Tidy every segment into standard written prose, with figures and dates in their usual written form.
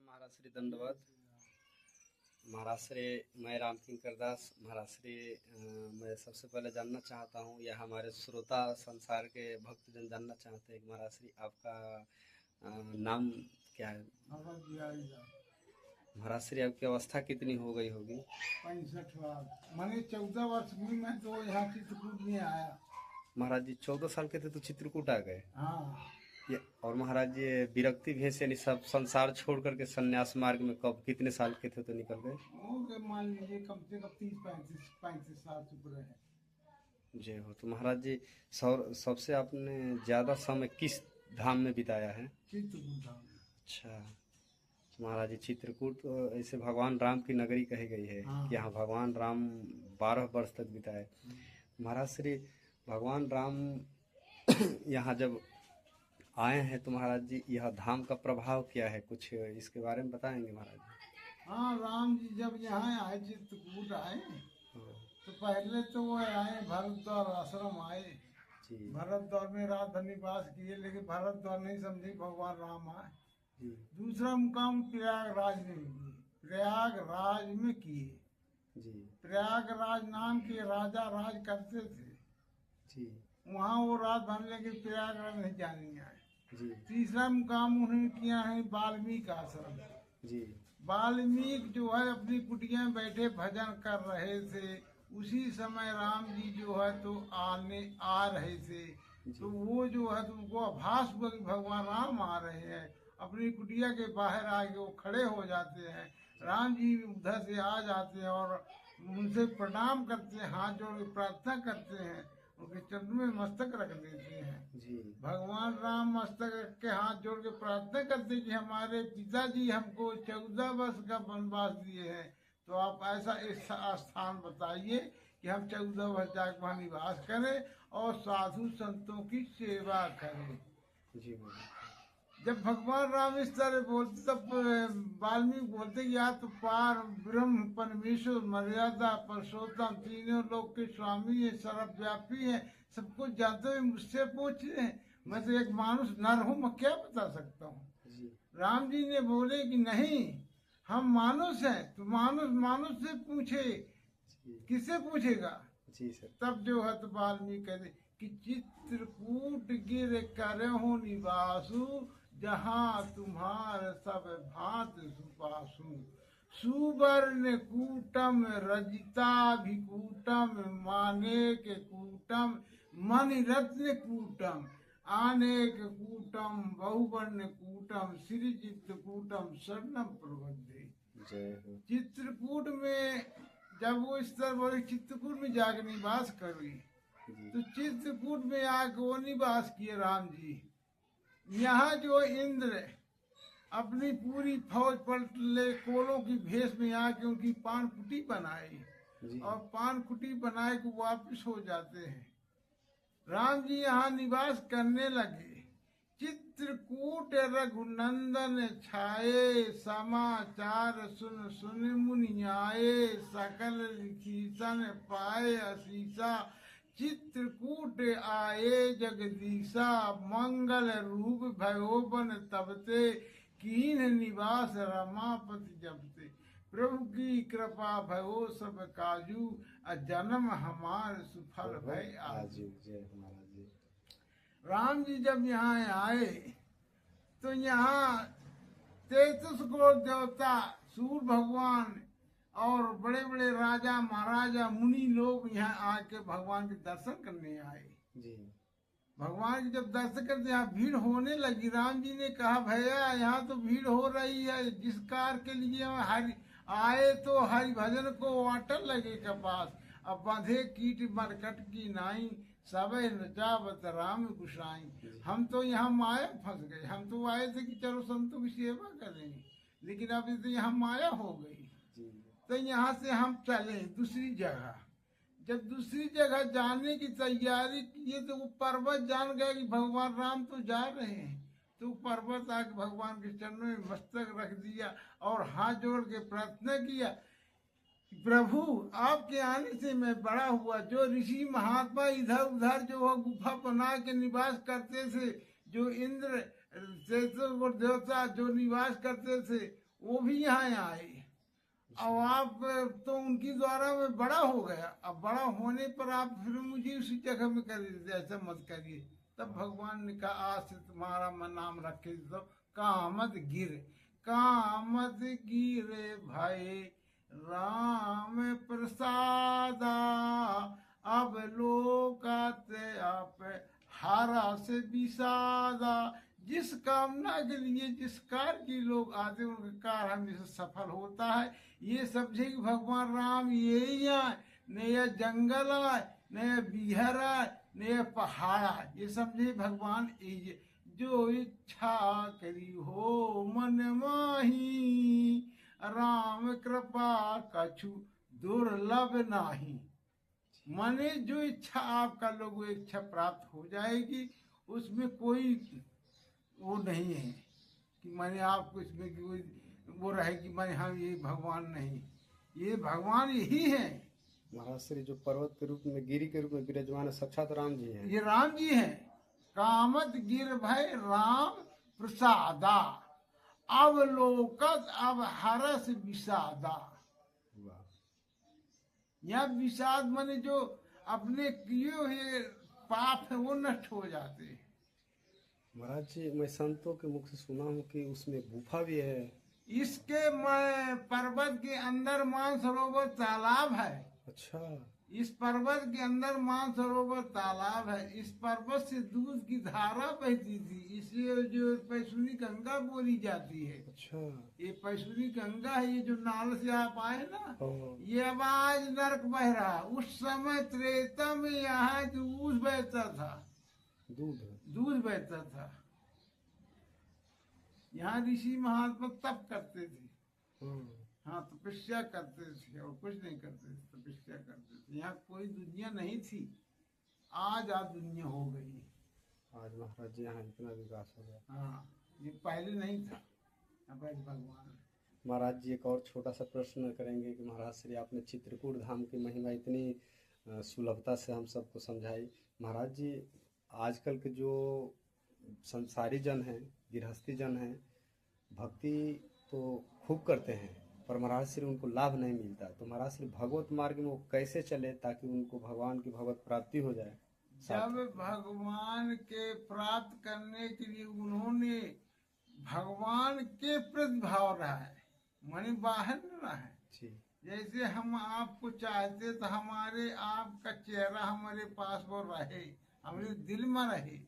महाराज श्री दंडवत। महाराज श्री मैं राम किंकर दास। महाराज श्री मैं सबसे पहले जानना चाहता हूँ या हमारे श्रोता संसार के भक्तजन जानना चाहते हैं कि महाराज श्री आपका नाम क्या है? महाराज श्री आपकी अवस्था कितनी हो गई होगी? 65 मैंने 14 वर्ष में मैं तो यहाँ चित्रकूट में आया। महाराज जी 14 साल के थे तो चित्रकूट आ गए। हाँ। और महाराज जी विरक्ति भेष यानी सब संसार छोड़ करके सन्यास मार्ग में कब कितने साल के थे तो निकल गए? मान लीजिए कम से कम 30-35 साल चुक रहे हैं। जय हो। तो महाराज जी सबसे आपने ज्यादा समय किस धाम में बिताया है? चित्रकूट धाम। अच्छा। तो महाराज जी चित्रकूट तो ऐसे भगवान राम की नगरी कही गई है। हाँ। कि यहाँ भगवान राम 12 वर्ष तक बिताए। महाराज श्री भगवान राम यहाँ जब आए हैं तो महाराज जी यह धाम का प्रभाव क्या है, कुछ इसके बारे में बताएंगे महाराज जी? हाँ, राम जी जब यहाँ आए चित्रकूट आए तो पहले तो वो आए भरतद्वार आश्रम आए। भरतद्वार में रात निवास किए, लेकिन भरतद्वार नहीं समझे भगवान राम आए। दूसरा मुकाम प्रयागराज में किए, प्रयागराज में किए। प्रयागराज नाम के राजा राज करते थे। वहाँ वो रात भर लेके प्रयागराज नहीं जाने आए। तीसरा मुकाम उन्होंने किया है वाल्मीकि आश्रम। वाल्मीकि जो है अपनी कुटिया में बैठे भजन कर रहे थे, उसी समय राम जी जो है तो आ रहे थे। तो वो जो है तो उनको आभास हुआ कि भगवान राम आ रहे हैं। अपनी कुटिया के बाहर आके वो खड़े हो जाते हैं। राम जी उधर से आ जाते हैं और उनसे प्रणाम करते हैं, हाथ जोड़ के प्रार्थना करते हैं, उनके चरणों में मस्तक रख देते हैं। भगवान राम मस्तक रख के हाथ जोड़ के प्रार्थना करते कि हमारे पिताजी हमको 14 वर्ष का वनवास दिए हैं, तो आप ऐसा एक स्थान बताइए कि हम 14 वर्ष जाकर वहाँ निवास करें और साधु संतों की सेवा करें। जब भगवान राम इस तरह बोलते तब वाल्मीकि बोलते कि आप तो पार ब्रह्म परमेश्वर मर्यादा पुरुषोत्तम तीनों लोक के स्वामी है, सर्वव्यापी है, सब कुछ जानते हुए मुझसे पूछ रहे हैं। मैं तो एक मानुष नर हूँ, मैं क्या बता सकता हूँ। राम जी ने बोले कि नहीं, हम मानुष हैं, तो मानुष से पूछे, किससे पूछेगा? तब जो है तो वाल्मीकि कहते कि चित्रकूट गिर करहु निवासु, जहाँ तुम्हार सब भांत सुपासु। सुवर्ण कूटम रजिता भी कूटम, माने के कूटम मणि रत्न कूटम, आनेक कूटम बहुवर्ण कूटम, श्री चित्रकूटम शरणम प्रबंधे। चित्रकूट में जब वो इस तरह बोले चित्रकूट में जाकर निवास करी, तो चित्रकूट में आके वो निवास किए राम जी। यहाँ जो इंद्र अपनी पूरी फौज पलट ले कोलों की भेष में आके उनकी पान कुटी बनाई और पान कुटी बनाए को वापस हो जाते हैं। राम जी यहाँ निवास करने लगे। चित्रकूट रघुनंदन छाये, समाचार सुन सुन मुनि आए, सकल लिखितन पाए असीसा, चित्रकूट आए जगदीशा, मंगल रूप भयो बन तबते, कीन निवास रमापति जबते। प्रभु की कृपा भयो सब काजू, जन्म हमार सुफल भय आजू। राम जी जब यहाँ आए तो यहाँ 33 करोड़ देवता, सूर्य भगवान और बड़े बड़े राजा महाराजा मुनि लोग यहाँ आके भगवान के दर्शन करने आए। भगवान के जब दर्शन करते यहाँ भीड़ होने लगी। राम जी ने कहा भैया यहाँ तो भीड़ हो रही है, जिस कार के लिए हरि आए तो हरि भजन को वाटर लगे कपास, अब बांधे कीट मरकट की नाई, सबे नचावत राम गुसाई। हम तो यहाँ माया फंस गए। हम तो आए थे कि चलो संतों की सेवा करेंगे, लेकिन अब तो यहाँ माया हो गई। तो यहाँ से हम चले दूसरी जगह। जब दूसरी जगह जाने की तैयारी किए तो वो पर्वत जान गया कि भगवान राम तो जा रहे हैं, तो पर्वत आके भगवान के चरणों में मस्तक रख दिया और हाथ जोड़ के प्रार्थना किया, प्रभु आपके आने से मैं बड़ा हुआ। जो ऋषि महात्मा इधर उधर जो गुफा बना के निवास करते थे, जो इंद्र देवता जो निवास करते थे, वो भी यहाँ आए। अब आप तो उनकी द्वारा में बड़ा हो गया, अब बड़ा होने पर आप फिर मुझे उसी जगह में कर देते, ऐसा मत करिए। तब भगवान ने कहा आज से तुम्हारा मैं नाम रखे तो कामत गिर, कामत गिरे भाई राम प्रसादा, अब लोकाते आप हारा से विषादा। जिस कामना के लिए जिस कार्य के लोग आते हैं उनका कार्य हमेशा सफल होता है। ये समझे कि भगवान राम यही आए, न यह जंगल आए, न यह बिहार आए, न यह पहाड़ आए, ये समझे भगवान ये जो इच्छा करी हो मन माही, राम कृपा कछु दुर्लभ नाही। माने जो इच्छा आपका लोगों इच्छा प्राप्त हो जाएगी, उसमें कोई वो नहीं है कि मैंने आपको इसमें कि वो रहे कि मैं हम ये भगवान नहीं, ये भगवान यही है। महाराज श्री जो पर्वत के रूप में गिरी के रूप में विराजमान है साक्षात राम जी हैं। ये राम जी हैं। कामत गिर भय राम प्रसादा, अवलोकत अब हरस विषादा। यह विषाद माने जो अपने किए हुए पाप है वो नष्ट हो जाते हैं। महाराज जी मैं संतों के मुख से सुना हूँ कि उसमें गुफा भी है। इसके पर्वत के अंदर मानसरोवर तालाब है। अच्छा, इस पर्वत के अंदर मानसरोवर तालाब है। इस पर्वत से दूध की धारा बहती थी, इसलिए जो पैसुनी गंगा बोली जाती है। अच्छा, ये पैसुनी गंगा है। ये जो नाल से आप आए ना, ये आवाज नरक बह रहा। उस समय त्रेता में यहाँ दूध बहता था, दूध बहता था। यहाँ ऋषि महात्मा तप करते थे। हाँ, तपस्या करते थे और कुछ नहीं करते थे, तपस्या करते थे। यहाँ कोई दुनिया नहीं थी, आज दुनिया हो गई। आज महाराज जी यहाँ इतना विकास हो गया। हाँ, ये पहले नहीं था। अब भगवान महाराज जी एक और छोटा सा प्रश्न करेंगे कि महाराज श्री आपने चित्रकूट धाम की महिमा इतनी सुलभता से हम सबको समझाई। महाराज जी आजकल के जो संसारी जन हैं, गृहस्थी जन हैं, भक्ति तो खूब करते हैं पर महाराज श्री उनको लाभ नहीं मिलता, तो महाराज श्री भगवत मार्ग में वो कैसे चले ताकि उनको भगवान की भगवत प्राप्ति हो जाए? जब भगवान के प्राप्त करने के लिए उन्होंने भगवान के प्रति भाव रहा है, माने बाहर न रहा है। जैसे हम आपको चाहते तो हमारे आपका चेहरा हमारे पास वो रहे, हमारे दिल में रहे।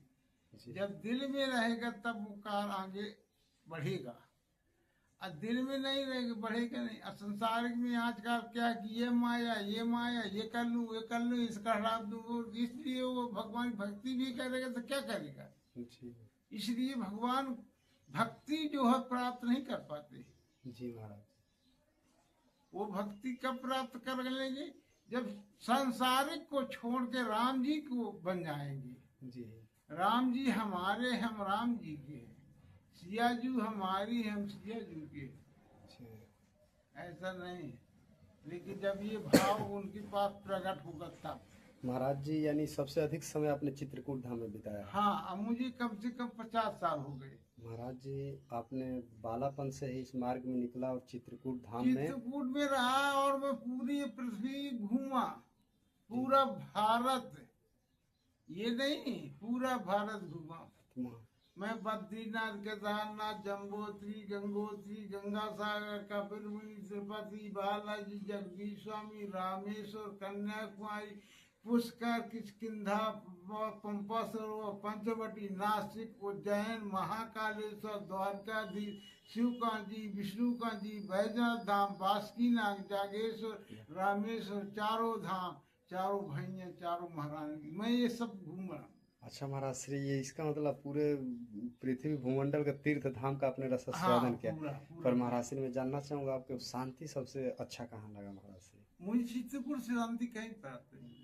जब दिल में रहेगा तब वो कार आगे बढ़ेगा, और दिल में नहीं रहेगा बढ़ेगा नहीं। और संसारिक में आजकल क्या कि ये माया ये कर लूँ इसका हटाप दूँ, इसलिए वो भगवान भक्ति भी करेगा तो क्या करेगा। इसलिए भगवान भक्ति जो है प्राप्त नहीं कर पाते। जी महाराज, वो भक्ति कब प्राप्त कर लेंगे? जब संसारिक को छोड़ के राम जी को बन जाएंगे। जी, राम जी हमारे, हम राम जी के हैं। सियाजू हमारी, हम सियाजू के। ऐसा नहीं, लेकिन जब ये भाव उनके पास प्रकट होगा तब। महाराज जी यानी सबसे अधिक समय आपने चित्रकूट धाम में बिताया? हाँ, अब मुझे कम से कम 50 साल हो गए। महाराज जी आपने बालापन से ही इस मार्ग में निकला और चित्रकूट धाम में रहा और मैं पूरी पृथ्वी घूमा, पूरा भारत, ये नहीं पूरा भारत घूमा। मैं बद्रीनाथ, केदारनाथ, जम्बोत्री, गंगोत्री, गंगा सागर, कपिल मुनि, तिरुपति बालाजी, जगदीश स्वामी, रामेश्वर, कन्याकुमारी, पुष्कर, किष्किंधा, पंपा सरोवर, पंचवटी, नासिक, उज्जैन, महाकालेश्वर, द्वारकाधीश, शिवकांची, विष्णुकांची, बैजनाथ धाम, बासुकीनाथ, जागेश्वर, रामेश्वर, चारों धाम, चारों भैया, चारों महारानी, मैं ये सब घूमा। अच्छा महाराज श्री, ये इसका मतलब पूरे पृथ्वी भूमंडल का तीर्थ धाम का आपने रस स्वादन किया। पर महाराज श्री मैं जानना चाहूंगा आपको शांति सबसे अच्छा कहाँ लगा? महाराज श्री मुझे चित्रकूट से शांति कहीं प्राप्त नहीं।